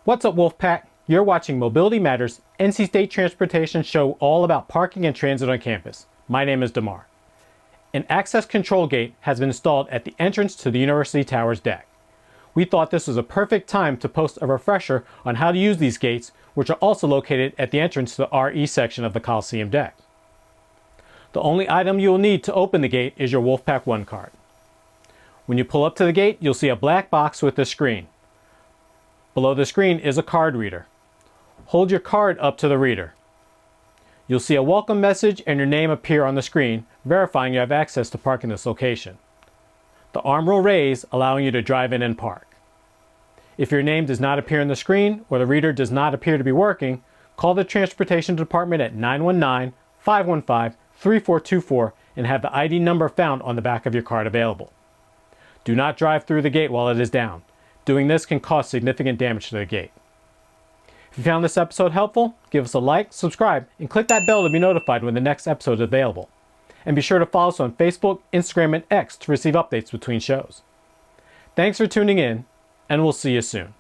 What's up, Wolfpack? You're watching Mobility Matters, NC State Transportation show all about parking and transit on campus. My name is Damar. An access control gate has been installed at the entrance to the University Towers deck. We thought this was a perfect time to post a refresher on how to use these gates, which are also located at the entrance to the RE section of the Coliseum deck. The only item you will need to open the gate is your Wolfpack One card. When you pull up to the gate, you'll see a black box with a screen. Below the screen is a card reader. Hold your card up to the reader. You'll see a welcome message and your name appear on the screen, verifying you have access to park in this location. The arm will raise, allowing you to drive in and park. If your name does not appear on the screen or the reader does not appear to be working, call the Transportation Department at 919-515-3424 and have the ID number found on the back of your card available. Do not drive through the gate while it is down. Doing this can cause significant damage to the gate. If you found this episode helpful, give us a like, subscribe, and click that bell to be notified when the next episode is available. And be sure to follow us on Facebook, Instagram, and X to receive updates between shows. Thanks for tuning in, and we'll see you soon.